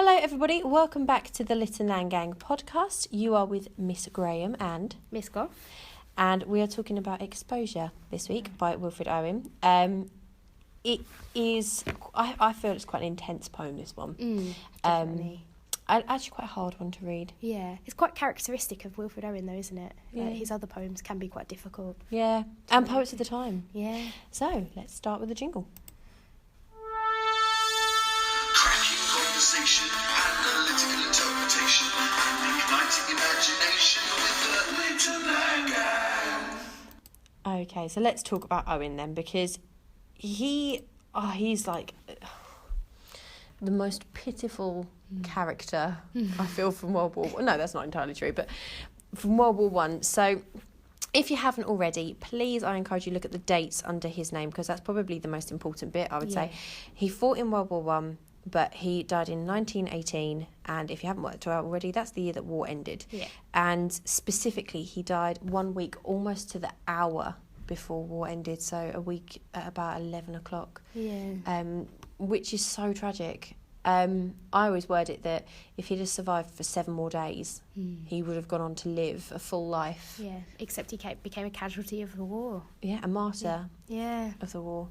Hello everybody, welcome back to the Lit and Nan Gang podcast. You are with Miss Graham and Miss Gough. And we are talking about Exposure this week by Wilfred Owen. It is, I feel it's quite an intense poem, this one. Definitely. Actually quite a hard one to read. Yeah, it's quite characteristic of Wilfred Owen though, isn't it? Yeah. His other poems can be quite difficult. Yeah, and poets of the time. Yeah. So, let's start with the jingle. Cracking conversation, analytical interpretation, and igniting imagination with the Lit and Nan Gang. Okay, so let's talk about Owen then, because he's like the most pitiful character I feel from World War One. No, that's not entirely true, but from World War One. So if you haven't already, please, I encourage you to look at the dates under his name, because that's probably the most important bit, I would say. He fought in World War One, but he died in 1918, and if you haven't worked out already, that's the year that war ended. Yeah. And specifically, he died 1 week almost to the hour before war ended, so a week at about 11 o'clock. Yeah. Which is so tragic. I always word it that if he'd have survived for 7 more days, he would have gone on to live a full life. Yeah, except he became a casualty of the war. Yeah, a martyr Yeah. of the war.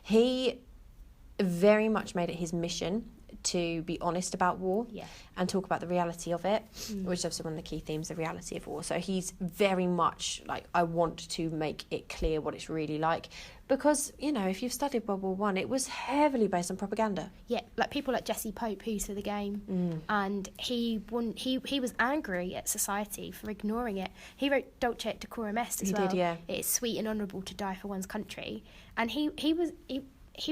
He very much made it his mission to be honest about war and talk about the reality of it, which is obviously one of the key themes, the reality of war. So he's very much like, I want to make it clear what it's really like, because, you know, if you've studied World War One, it was heavily based on propaganda. Yeah, like people like Jesse Pope, who used to the game, and he was angry at society for ignoring it. He wrote Dulce et Decorum Est as well. He did, yeah. It's sweet and honourable to die for one's country, and he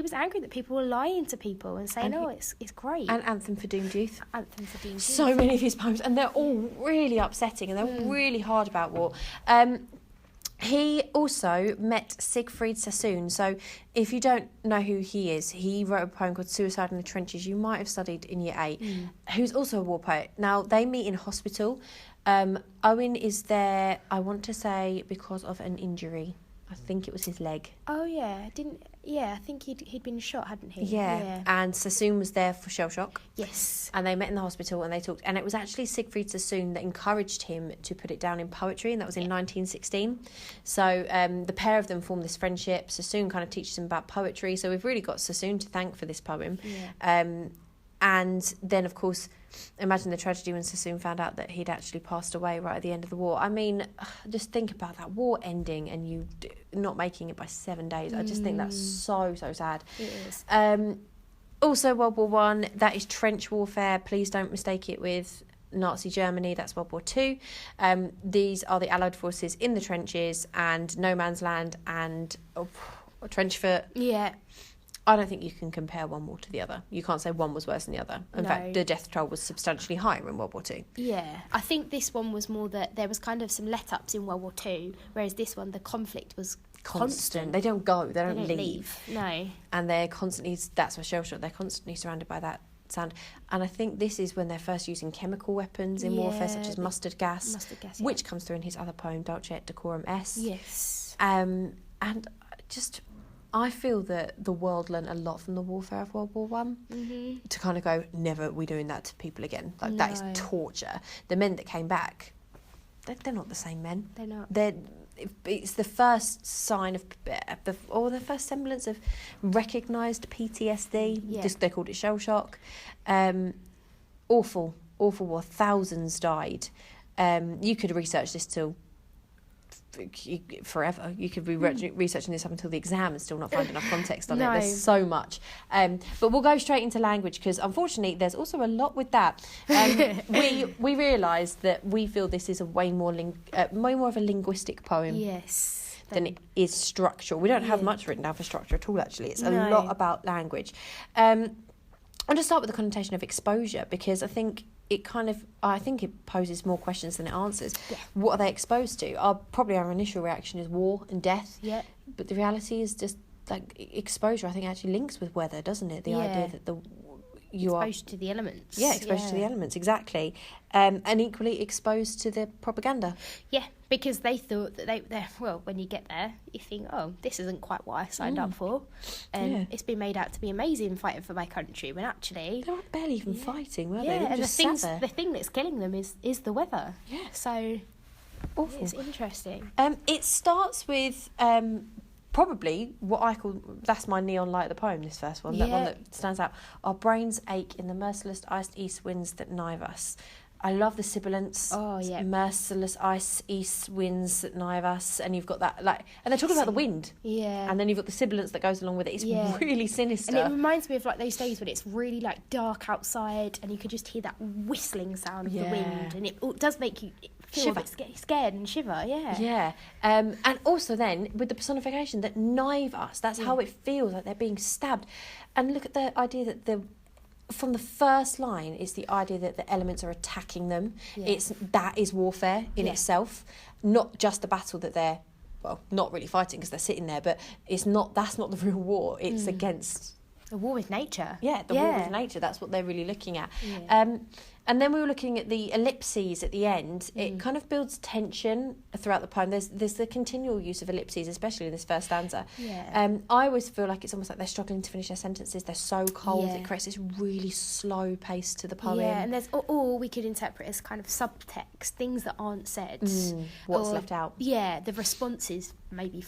was angry that people were lying to people and saying, it's great. And Anthem for Doomed Youth. Anthem for Doomed Youth. So many of his poems, and they're all really upsetting, and they're really hard about war. He also met Siegfried Sassoon. So if you don't know who he is, he wrote a poem called Suicide in the Trenches, you might have studied in Year 8, who's also a war poet. Now, they meet in hospital. Owen is there, I want to say, because of an injury. I think it was his leg. Oh, yeah. I think he'd been shot, hadn't he? Yeah. And Sassoon was there for shell shock. Yes. And they met in the hospital and they talked. And it was actually Siegfried Sassoon that encouraged him to put it down in poetry, and that was in 1916. So the pair of them formed this friendship. Sassoon kind of teaches him about poetry. So we've really got Sassoon to thank for this poem. Yeah. And then, of course, imagine the tragedy when Sassoon found out that he'd actually passed away right at the end of the war. I mean, just think about that war ending and you not making it by 7 days. I just think that's so sad. It is. Also, World War One, that is trench warfare. Please don't mistake it with Nazi Germany. That's World War Two. These are the Allied forces in the trenches and no man's land and trench foot. Yeah. I don't think you can compare one war to the other. You can't say one was worse than the other. In fact, the death toll was substantially higher in World War Two. Yeah, I think this one was more that there was kind of some let-ups in World War Two, whereas this one, the conflict was constant. They don't go, they don't leave. No. And they're constantly, that's what shell shock, they're constantly surrounded by that sound. And I think this is when they're first using chemical weapons in warfare, such as mustard gas, which comes through in his other poem, Dulce et Decorum Est. Yes. And just, I feel that the world learnt a lot from the warfare of World War One to kind of go, never we doing that to people again. Like, that is torture. The men that came back, they're not the same men. They're not. It's the first sign of, or the first semblance of recognised PTSD. Yeah. They called it shell shock. Awful war. Thousands died. You could research this till forever. You could be researching this up until the exam and still not find enough context on it. There's so much. But we'll go straight into language, because unfortunately there's also a lot with that. We realised that we feel this is a way more of a linguistic poem. Yes. Than it is structural. We don't have much written down for structure at all, actually. It's a lot about language. I'll just start with the connotation of exposure, because I think it poses more questions than it answers. Yeah. What are they exposed to? Our initial reaction is war and death. Yeah. But the reality is just like exposure, I think, actually links with weather, doesn't it? The idea that you exposed to the elements. Yeah, exposed to the elements, exactly. And equally exposed to the propaganda. Yeah, Because they thought that well, when you get there, you think, oh, this isn't quite what I signed up for. It's been made out to be amazing fighting for my country, when actually They were barely even fighting, were they? yeah, They were and just the thing that's killing them is the weather. Yeah. So awful. it's interesting. It starts with probably what I call, that's my neon light of the poem, this first one, that one that stands out. Our brains ache in the merciless iced east winds that knife us. I love the sibilants. Oh, yeah. Merciless ice east winds that knife us. And you've got that, like, and they're talking about the wind. Yeah. And then you've got the sibilants that goes along with it. It's really sinister. And it reminds me of like those days when it's really like dark outside and you could just hear that whistling sound of the wind, and it does make you feel a bit scared and shiver. Yeah. And also then with the personification that knife us, that's how it feels, like they're being stabbed. And look at the idea that from the first line, it's the idea that the elements are attacking them. Yeah. That is warfare in itself, not just the battle that they're, well, not really fighting because they're sitting there, but that's not the real war. It's against the war with nature. Yeah, the war with nature. That's what they're really looking at. Yeah. And then we were looking at the ellipses at the end. It kind of builds tension throughout the poem. There's the continual use of ellipses, especially in this first stanza. Yeah. I always feel like it's almost like they're struggling to finish their sentences. They're so cold. Yeah. It creates this really slow pace to the poem. Yeah, and there's or we could interpret as kind of subtext, things that aren't said. What's left out. Yeah, the responses maybe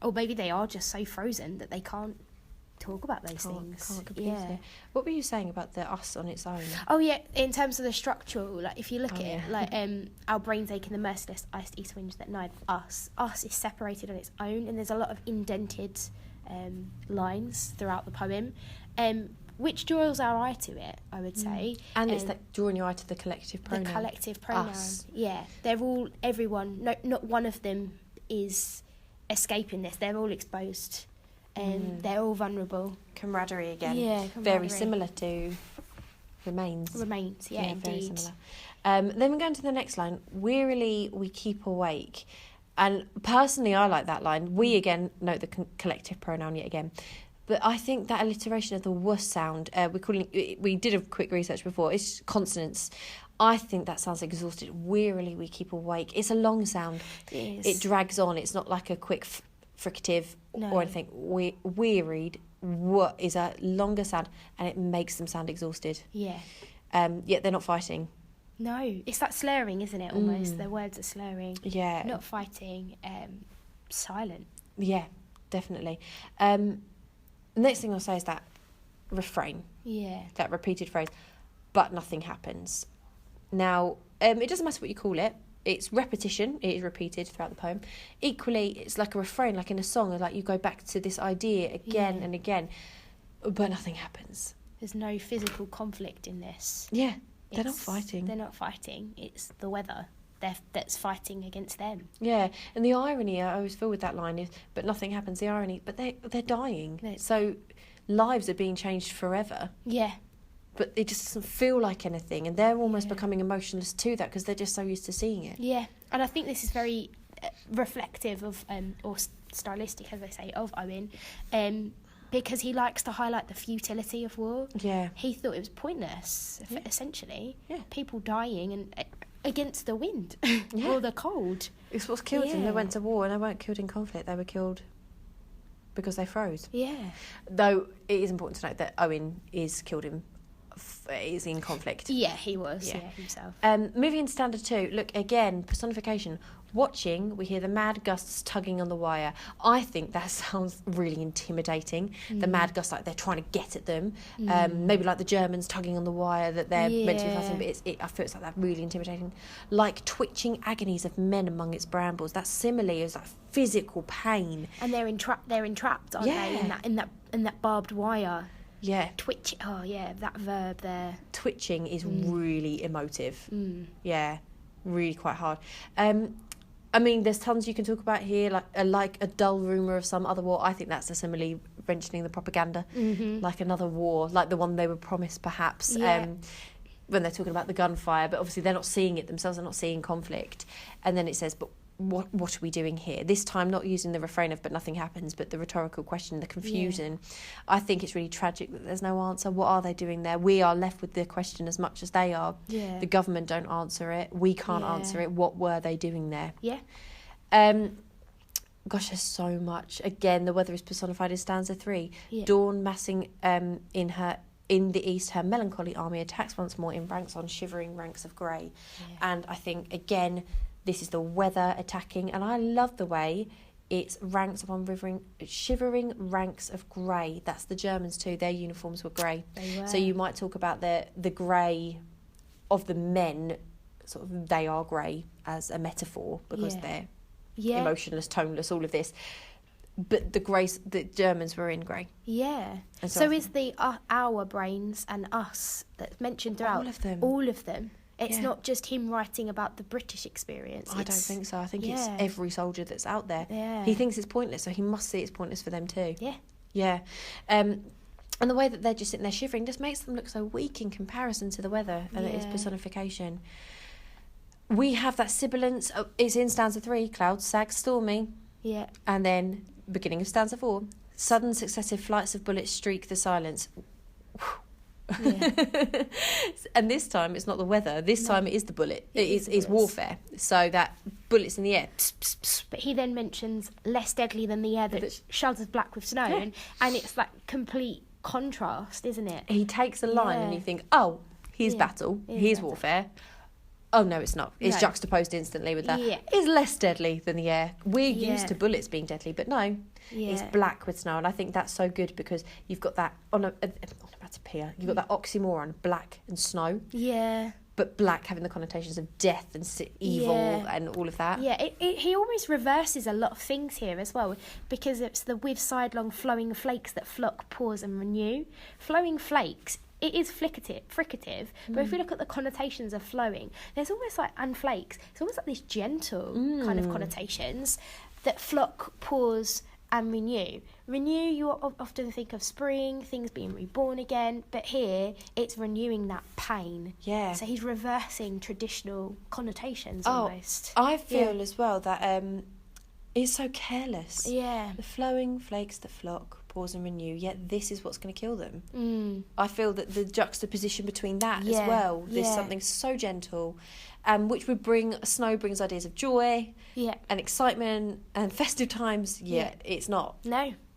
or maybe they are just so frozen that they can't talk about those things. Can't completely. Yeah. What were you saying about the us on its own? Oh yeah, in terms of the structural, like if you look at it, like our brains ache in the merciless iced east winds that knife us. Us is separated on its own, and there's a lot of indented lines throughout the poem, which draws our eye to it, I would say. And it's like drawing your eye to the collective pronoun. The collective pronoun. Us. Yeah, everyone. No, not one of them is escaping this. They're all exposed. They're all vulnerable. Camaraderie again. Yeah, very similar to Remains. Yeah, indeed. Very similar. Then we go into the next line. Wearily we keep awake. And personally, I like that line. We, again, note the collective pronoun yet again. But I think that alliteration of the w sound, we did a quick research before, it's consonants. I think that sounds exhausted. Wearily we keep awake. It's a long sound. It drags on. It's not like a quick fricative or anything. Wearied is a longer sound, and it makes them sound exhausted. Yeah. Yet they're not fighting. No, it's that slurring, isn't it? Almost their words are slurring. Yeah. Not fighting. Silent. Yeah, definitely. The next thing I'll say is that refrain. Yeah. That repeated phrase, but nothing happens. Now, it doesn't matter what you call it. It's repetition. It is repeated throughout the poem. Equally, it's like a refrain, like in a song. Like you go back to this idea again and again, but nothing happens. There's no physical conflict in this. Yeah, they're not fighting. They're not fighting. It's the weather that's fighting against them. Yeah, and the irony I always feel with that line is, but nothing happens. The irony, but they're dying. So lives are being changed forever. Yeah. But it just doesn't feel like anything, and they're almost becoming emotionless to that because they're just so used to seeing it. Yeah, and I think this is very reflective of, or stylistic, as I say, of Owen, because he likes to highlight the futility of war. Yeah. He thought it was pointless, essentially. Yeah. People dying and against the wind or the cold. It's what's killed them. They went to war and they weren't killed in conflict. They were killed because they froze. Yeah. Though it is important to note that Owen is in conflict. Yeah, he was. Yeah, himself. Moving into standard 2, look again, personification. Watching, we hear the mad gusts tugging on the wire. I think that sounds really intimidating. The mad gusts, like they're trying to get at them. Maybe like the Germans tugging on the wire that they're meant to be fighting, but I feel it's like that really intimidating. Like twitching agonies of men among its brambles. That simile is like physical pain. And they're entrapped, aren't they? In that barbed wire. Yeah. Twitch. Oh, yeah, that verb there. Twitching is really emotive. Yeah, really quite hard. I mean, there's tons you can talk about here, like a dull rumour of some other war. I think that's a simile mentioning the propaganda, like another war, like the one they were promised, perhaps, when they're talking about the gunfire. But obviously they're not seeing it themselves, they're not seeing conflict. And then it says, but what are we doing here? This time not using the refrain of but nothing happens, but the rhetorical question, the confusion. I think it's really tragic that there's no answer. What are they doing there? We are left with the question as much as they are. The government don't answer it. We can't answer it. What were they doing there? Gosh, there's so much. Again, the weather is personified in stanza 3. Dawn massing in the east, her melancholy army attacks once more in ranks on shivering ranks of grey. And I think, again, this is the weather attacking, and I love the way it's ranks upon shivering ranks of grey. That's the Germans too. Their uniforms were grey. So you might talk about the grey of the men, sort of they are grey as a metaphor because they're emotionless, toneless, all of this. But the Germans were in grey. And so is the our brains and us that's mentioned throughout. All of them. It's not just him writing about the British experience. I don't think so. I think it's every soldier that's out there. He thinks it's pointless, so he must see it's pointless for them too. And the way that they're just sitting there shivering just makes them look so weak in comparison to the weather, and it is personification. We have that sibilance. It's in stanza 3, clouds sag stormy. And then, beginning of stanza 4, sudden successive flights of bullets streak the silence. And this time it's not the weather. This time it is the bullet. It is warfare. So that bullets in the air. Pss, pss, pss. But he then mentions less deadly than the air that shudders black with snow, and it's that complete contrast, isn't it? He takes a line and you think, oh, here's battle, here's warfare. Oh no, it's not. It's juxtaposed instantly with that. It's less deadly than the air. We're used to bullets being deadly, but no, it's black with snow, and I think that's so good because you've got that you've got that oxymoron, black and snow. But black having the connotations of death and evil and all of that. He almost reverses a lot of things here as well, because it's the with sidelong flowing flakes that flock, pause and renew. Flowing flakes. It is fricative, but if we look at the connotations of flowing, there's almost like, and flakes, it's almost like these gentle kind of connotations that flock, pause, and renew. Renew, you often think of spring, things being reborn again, but here it's renewing that pain. So he's reversing traditional connotations almost. I feel as well that it's so careless. The flowing flakes that flock, pause and renew, yet this is what's going to kill them. I feel that the juxtaposition between that as well, there's something so gentle, which would snow brings ideas of joy and excitement and festive times, yet it's not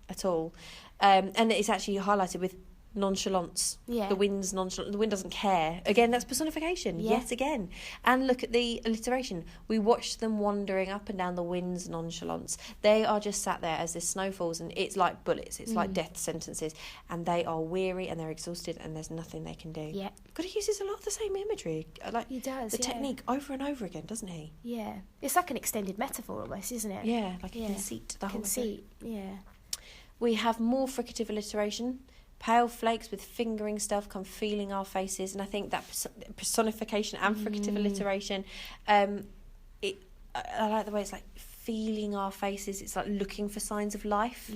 at all. And it's actually highlighted with nonchalance. The wind's nonchalant. The wind doesn't care. Again, that's personification yet again. And look at the alliteration. We watch them wandering up and down the wind's nonchalance. They are just sat there as this snow falls, and it's like bullets. It's like death sentences, and they are weary and they're exhausted, and there's nothing they can do. God, he uses a lot of the same imagery. Like he does. The technique over and over again, doesn't he? It's like an extended metaphor almost, isn't it? Like a conceit. The whole conceit. We have more fricative alliteration. Pale flakes with fingering stuff come feeling our faces, and I think that personification and fricative alliteration, I like the way it's like feeling our faces. It's like looking for signs of life,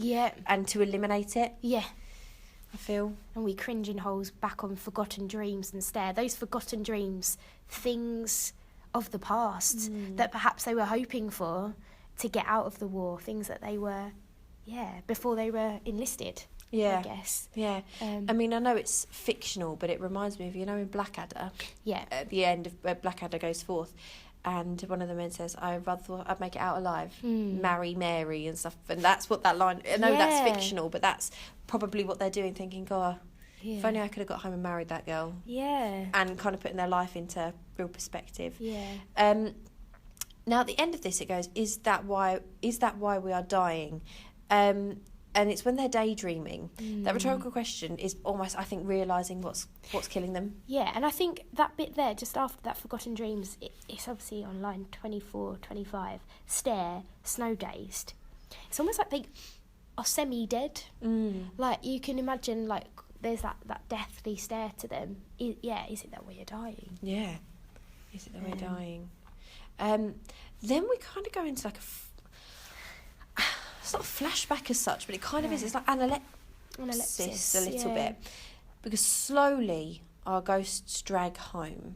and to eliminate it. I feel. And we cringe in holes back on forgotten dreams and stare. Those forgotten dreams, things of the past that perhaps they were hoping for to get out of the war, things that they were, before they were enlisted. I guess. I mean, I know it's fictional, but it reminds me of, in Blackadder. At the end of Blackadder goes forth, and one of the men says, I'd make it out alive, marry Mary and stuff. And that's what that line, I know that's fictional, but that's probably what they're doing, thinking, God, if only I could have got home and married that girl. And kind of putting their life into real perspective. Now, at the end of this, it goes, is that why we are dying? And it's when they're daydreaming. That rhetorical question is almost, I think, realising what's killing them. And I think that bit there, just after that forgotten dreams, it's obviously on line 24, 25. Stare, snow-dazed. It's almost like they are semi-dead. Like, you can imagine, like, there's that deathly stare to them. Is it that way you're dying? Is it that way you're dying? Then we kind of go into, like, it's not a flashback as such, but it kind of is. It's like analysis a little bit, because slowly our ghosts drag home,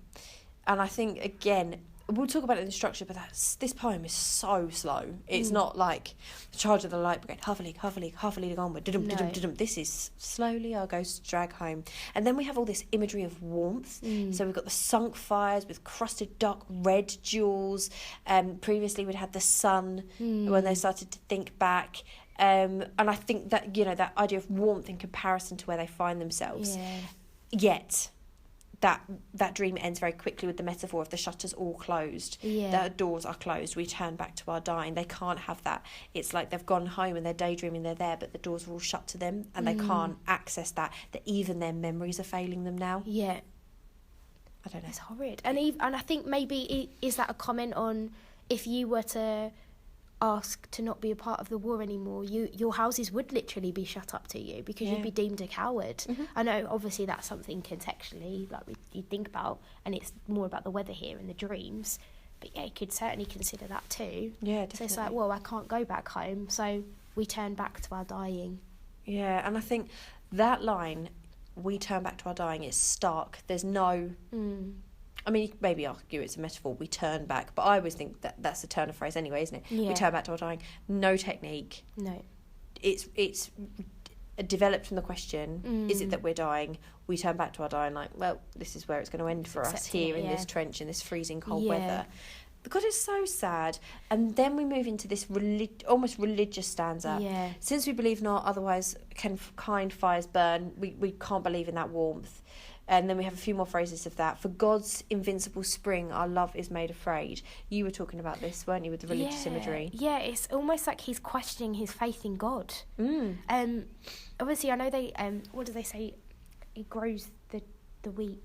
and I think again we'll talk about it in the structure, but this poem is so slow. It's not like Charge of the Light Brigade, Huffleague onward, dum. This is slowly our ghosts drag home. And then we have all this imagery of warmth. So we've got the sunk fires with crusted dark red jewels. Previously we'd had the sun when they started to think back. And I think that, you know, that idea of warmth in comparison to where they find themselves. Yeah. Yet that dream ends very quickly with the metaphor of the shutters all closed. The doors are closed. We turn back to our dying. They can't have that. It's like they've gone home and they're daydreaming, they're there, but the doors are all shut to them and they can't access that even their memories are failing them now. Yeah. I don't know. It's horrid. And I think maybe is that a comment on if you were to ask to not be a part of the war anymore, your houses would literally be shut up to you because you'd be deemed a coward. I know obviously that's something contextually like you think about, and it's more about the weather here and the dreams, but yeah, you could certainly consider that too. Yeah, definitely. So it's like, well, I can't go back home, so we turn back to our dying. Yeah, and I think that line, we turn back to our dying, is stark. There's no I mean, maybe argue it's a metaphor, we turn back, but I always think that that's a turn of phrase anyway, isn't it? Yeah. We turn back to our dying. No technique. No. It's developed from the question, is it that we're dying? We turn back to our dying like, well, this is where it's going to end for us here in this trench, in this freezing cold weather. God, it's so sad. And then we move into this almost religious stanza. Yeah. Since we believe not, otherwise can kind fires burn, we can't believe in that warmth. And then we have a few more phrases of that. For God's invincible spring, our love is made afraid. You were talking about this, weren't you, with the religious imagery? Yeah, it's almost like he's questioning his faith in God. Obviously, I know they, what do they say? He grows the wheat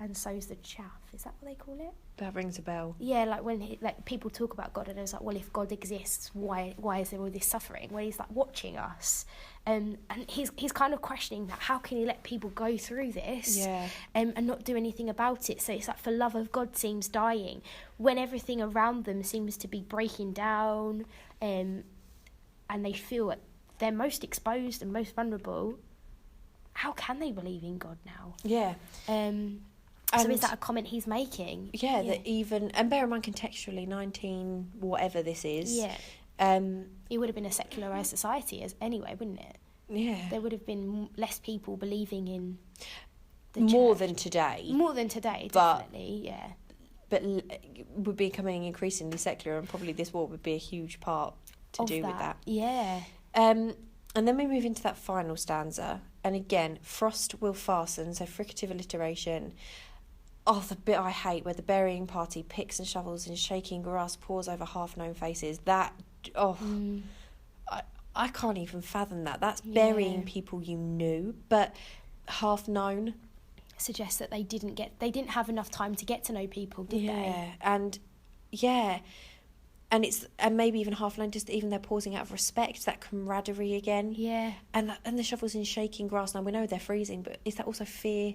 and sows the chaff. Is that what they call it? That rings a bell. Yeah, like when people talk about God and it's like, well, if God exists, why is there all this suffering? Well, he's like watching us. And he's kind of questioning that. How can he let people go through this and not do anything about it? So it's like, for love of God seems dying when everything around them seems to be breaking down, and they feel they're most exposed and most vulnerable. How can they believe in God now? Yeah. So is that a comment he's making? Yeah, that even, and bear in mind contextually, 19 whatever this is. Yeah. It would have been a secularised society anyway, wouldn't it? Yeah. There would have been less people believing in the more church. than today. More than today, definitely, yeah. But we're becoming increasingly secular, and probably this war would be a huge part to do with that. Yeah. And then we move into that final stanza, and again, frost will fasten, so fricative alliteration. Oh, the bit I hate, where the burying party picks and shovels in shaking grass, pours over half-known faces. That, I can't even fathom that. That's burying people you knew, but half-known. Suggests that they didn't have enough time to get to know people, did they? And maybe even half-known, just even they're pausing out of respect, that camaraderie again. Yeah. And the shovels in shaking grass. Now, we know they're freezing, but is that also fear?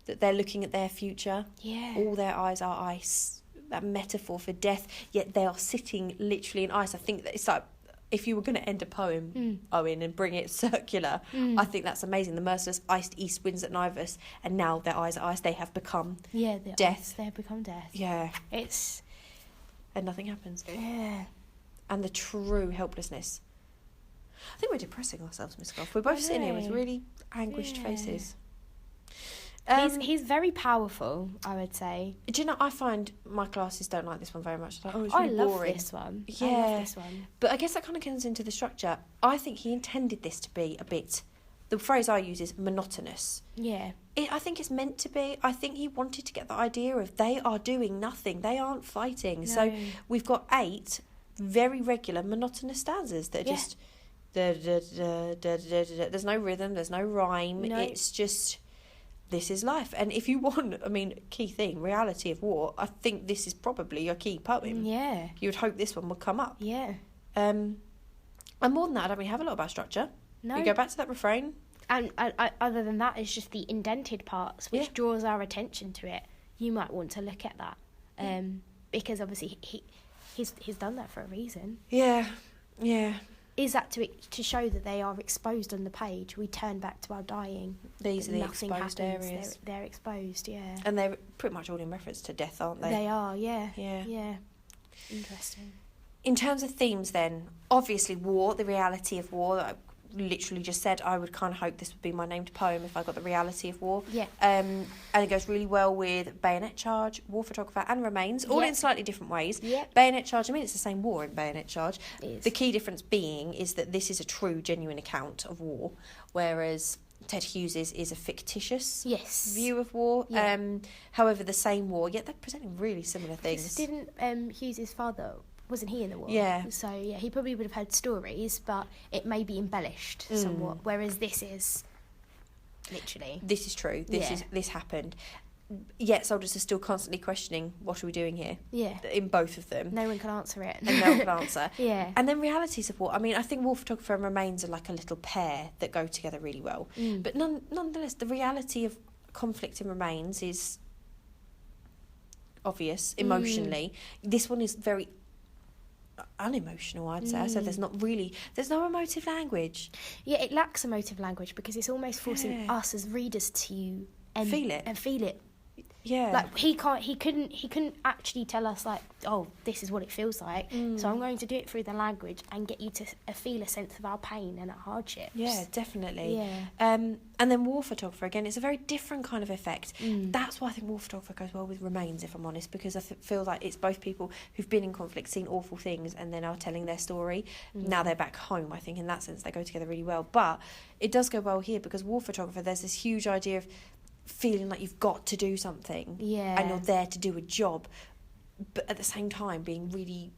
That they're looking at their future. Yeah. All their eyes are ice. That metaphor for death, yet they are sitting literally in ice. I think that it's like, if you were going to end a poem, Owen, and bring it circular, I think that's amazing. The merciless iced east winds at Nivus, and now their eyes are ice. They have become death. They have become death. Yeah. And nothing happens. Yeah. And the true helplessness. I think we're depressing ourselves, Miss Gough. We're both sitting here with really anguished faces. He's very powerful, I would say. Do you know, I find my classes don't like this one very much. Like, it's really boring. I love this one. Yeah. I love this one. But I guess that kind of comes into the structure. I think he intended this to be a bit, the phrase I use is monotonous. Yeah. I think it's meant to be. I think he wanted to get the idea of they are doing nothing. They aren't fighting. No. So we've got 8 very regular monotonous stanzas that are just, there's no rhythm, there's no rhyme. No. It's just... This is life. And if you want, I mean, key thing, reality of war, I think this is probably your key poem. Yeah. You would hope this one would come up. Yeah. And more than that, I don't really have a lot about structure. No. You go back to that refrain. And other than that, it's just the indented parts, which draws our attention to it. You might want to look at that. Because obviously he's done that for a reason. Yeah. Yeah. is that to show that they are exposed on the page? We turn back to our dying. These are the nothing exposed happens. areas. They're exposed, yeah. And they're pretty much all in reference to death, aren't they? They are, yeah. Yeah. Yeah. Interesting. In terms of themes then, obviously war, the reality of war, that I literally just said, I would kind of hope this would be my named poem if I got the reality of war. Yeah. And it goes really well with Bayonet Charge, War Photographer and Remains, all Yeah. in slightly different ways. Yeah. Bayonet Charge, I mean, it's the same war in Bayonet Charge. It is. The key difference being is that this is a true, genuine account of war, whereas Ted Hughes's is a fictitious view of war. Yeah. However, the same war, yet they're presenting really similar things. Didn't Hughes's father, wasn't he in the war? Yeah. So, yeah, he probably would have heard stories, but it may be embellished somewhat, whereas this is literally... This is true. Yeah. This happened. Yet soldiers are still constantly questioning, what are we doing here? Yeah. In both of them. No one can answer it. And no one can answer. Yeah. And then realities of war. I mean, I think War Photographer and Remains are like a little pair that go together really well. But nonetheless, the reality of conflict in Remains is obvious emotionally. This one is very unemotional, I'd say. So there's no emotive language. Yeah, it lacks emotive language because it's almost forcing us as readers to feel it. And feel it. Yeah. Like he couldn't actually tell us like, oh, this is what it feels like. So I'm going to do it through the language and get you to feel a sense of our pain and our hardships. Yeah, definitely. Yeah. And then War Photographer, again, it's a very different kind of effect. That's why I think War Photographer goes well with Remains, if I'm honest, because I feel like it's both people who've been in conflict, seen awful things, and then are telling their story. Now they're back home. I think in that sense they go together really well. But it does go well here because War Photographer, there's this huge idea of feeling like you've got to do something. Yeah. And you're there to do a job, but at the same time being really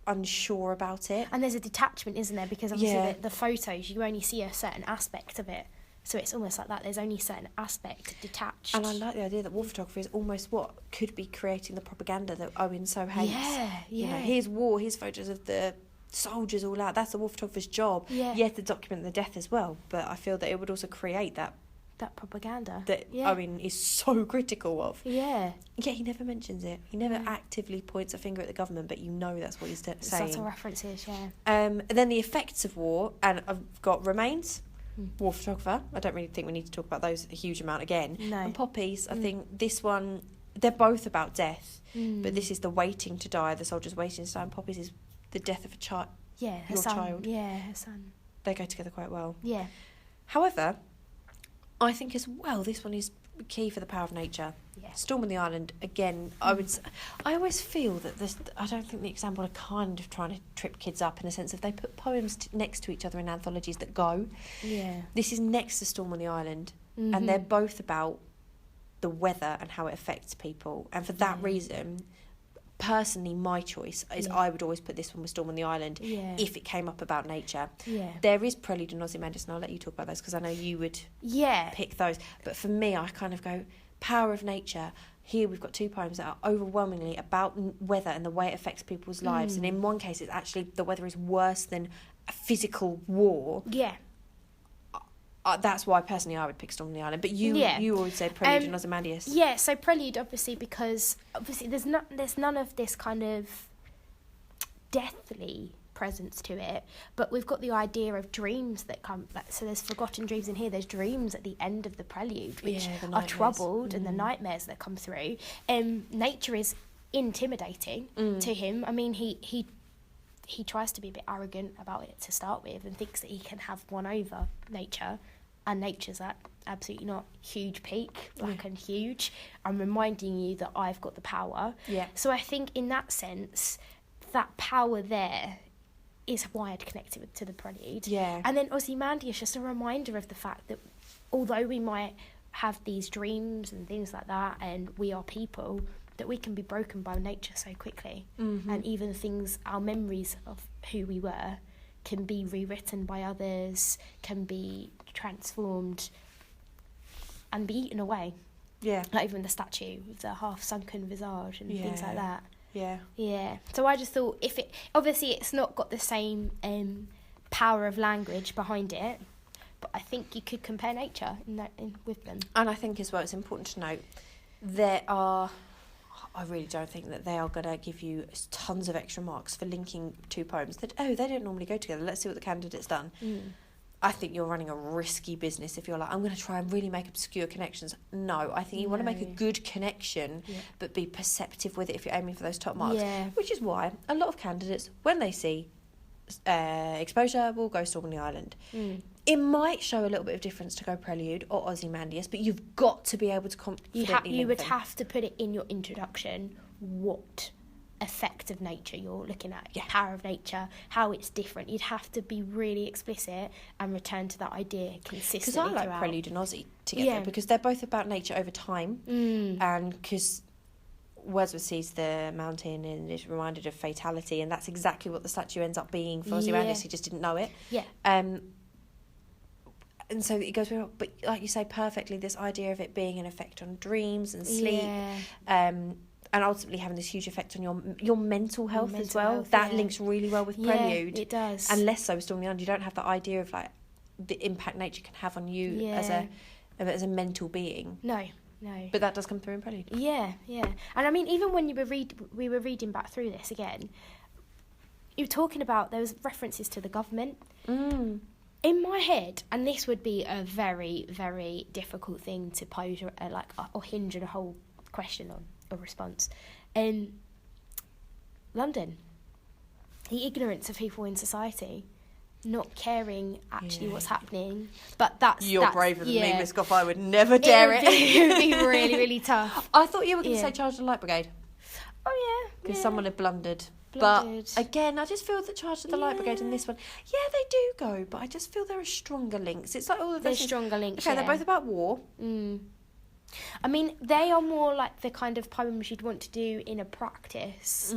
unsure about it. And there's a detachment, isn't there? Because obviously the photos, you only see a certain aspect of it. So it's almost like that. There's only a certain aspect detached. And I like the idea that War Photography is almost what could be creating the propaganda that Owen so hates. Yeah. You know, here's war, here's photos of the soldiers all out. That's the War Photographer's job. Yeah. Yeah, to document the death as well. But I feel that it would also create that propaganda that Owen is so critical of. Yeah. Yeah, he never mentions it. He never actively points a finger at the government, but you know that's what he's saying. Subtle references, yeah. And then the effects of war, and I've got Remains, War Photographer. I don't really think we need to talk about those a huge amount again. No. And Poppies, I think this one, they're both about death, but this is the waiting to die, the soldiers waiting to die, and Poppies is the death of a child. Yeah, her your son. child. Yeah, her son. They go together quite well. Yeah. However, I think as well this one is key for the power of nature. Yeah. Storm on the Island, again, I always feel that this, I don't think the example are kind of trying to trip kids up in the sense of they put poems next to each other in anthologies that go. Yeah. This is next to Storm on the Island, and they're both about the weather and how it affects people. And for that reason, personally, my choice is I would always put this one with Storm on the Island if it came up about nature. Yeah. There is Prelude and Ozymandias, and I'll let you talk about those because I know you would pick those. But for me, I kind of go, power of nature. Here we've got two poems that are overwhelmingly about weather and the way it affects people's lives. And in one case, it's actually the weather is worse than a physical war. Yeah. That's why personally I would pick Storm on the Island. But you always said Prelude and Ozymandias. Yeah, so Prelude obviously because there's none of this kind of deathly presence to it, but we've got the idea of dreams that come. So there's forgotten dreams in here. There's dreams at the end of the Prelude, which are troubled, and the nightmares that come through. Nature is intimidating to him. I mean, he tries to be a bit arrogant about it to start with, and thinks that he can have one over nature. And nature's at absolutely not. Huge peak, black and huge. I'm reminding you that I've got the power. Yeah. So I think in that sense, that power there is wired connected to the Prelude. Yeah. And then Ozymandias, just a reminder of the fact that although we might have these dreams and things like that, and we are people, that we can be broken by nature so quickly. And even things, our memories of who we were, can be rewritten by others, can be transformed and be eaten away. Yeah. Like even the statue with the half sunken visage and things like that. Yeah. Yeah. So I just thought obviously it's not got the same power of language behind it, but I think you could compare nature with them. And I think as well it's important to note there are I really don't think that they are going to give you tons of extra marks for linking two poems that, they don't normally go together. Let's see what the candidate's done. I think you're running a risky business if you're like, I'm going to try and really make obscure connections. No, I think you want to make a good connection, but be perceptive with it if you're aiming for those top marks. Yeah. Which is why a lot of candidates, when they see exposure, will go Storm on the Island. It might show a little bit of difference to go Prelude or Ozymandias, but you've got to be able to confidently You would link them. have to put it in your introduction what effect of nature you're looking at, power of nature, how it's different. You'd have to be really explicit and return to that idea consistently. Because I like throughout. Prelude and Aussie together because they're both about nature over time, and because Wordsworth sees the mountain and is reminded of fatality, and that's exactly what the statue ends up being for Ozymandias. He just didn't know it. And so it goes well, but like you say perfectly, this idea of it being an effect on dreams and sleep, and ultimately having this huge effect on your mental health as well. That links really well with Prelude. It does. And less so with Storm on the Island. You don't have the idea of like the impact nature can have on you as a mental being. No. But that does come through in Prelude. Yeah. And I mean, even when we were reading back through this again, you were talking about there was references to the government. In my head, and this would be a very, very difficult thing to pose or hinge a whole question on or response. London, the ignorance of people in society, not caring actually what's happening. But that's braver than me, Miss Gough. I would never dare it. It would be really, really tough. I thought you were going to say Charge of the Light Brigade. Oh yeah, because someone had blundered. But again, I just feel that Charge of the Light Brigade and this one, they do go, but I just feel there are stronger links. It's like all of those stronger links. Okay, they're both about war. I mean, they are more like the kind of poems you'd want to do in a practice,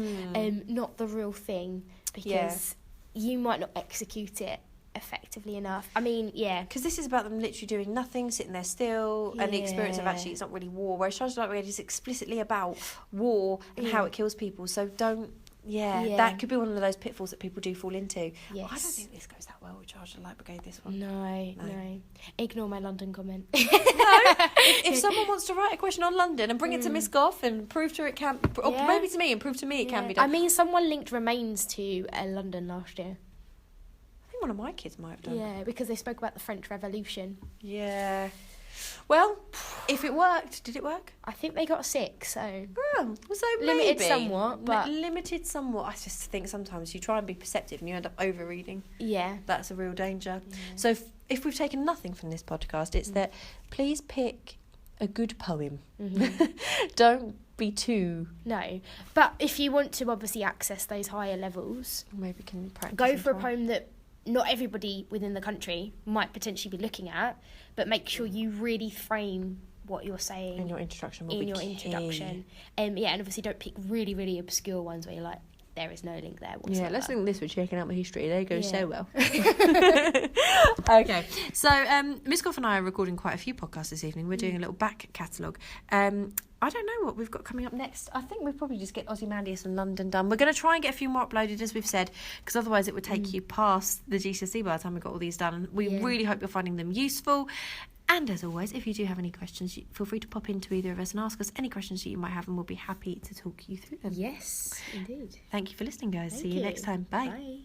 not the real thing, because you might not execute it effectively enough. I mean, because this is about them literally doing nothing, sitting there still, and the experience of actually it's not really war. Whereas Charge of the Light Brigade is explicitly about war and how it kills people. So don't. That could be one of those pitfalls that people do fall into. Yes. I don't think this goes that well with Charge of the Light Brigade, this one. No. Ignore my London comment. No. If someone wants to write a question on London and bring it to Miss Gough and prove to her it can, or maybe to me and prove to me it can be done. I mean, someone linked Remains to London last year. I think one of my kids might have done. Yeah, because they spoke about the French Revolution. Yeah. Well, if it worked, did it work? I think they got 6, so... so limited maybe. somewhat, but... Limited somewhat. I just think sometimes you try and be perceptive and you end up over-reading. Yeah. That's a real danger. Yeah. So if we've taken nothing from this podcast, it's that please pick a good poem. Don't be too... No. But if you want to obviously access those higher levels... Maybe can practice. Go for a poem that not everybody within the country might potentially be looking at, but make sure you really frame what you're saying in your introduction. And obviously don't pick really, really obscure ones where you're like, there is no link there whatsoever. Yeah, let's link this with checking out my history. There goes so well. Okay, so Miss Gough and I are recording quite a few podcasts this evening. We're doing a little back catalogue. I don't know what we've got coming up next. I think we'll probably just get Ozymandias and London done. We're going to try and get a few more uploaded, as we've said, because otherwise it would take you past the GCSE by the time we got all these done. We really hope you're finding them useful. And as always, if you do have any questions, feel free to pop into either of us and ask us any questions that you might have, and we'll be happy to talk you through them. Yes, indeed. Thank you for listening, guys. See you next time. Bye. Bye.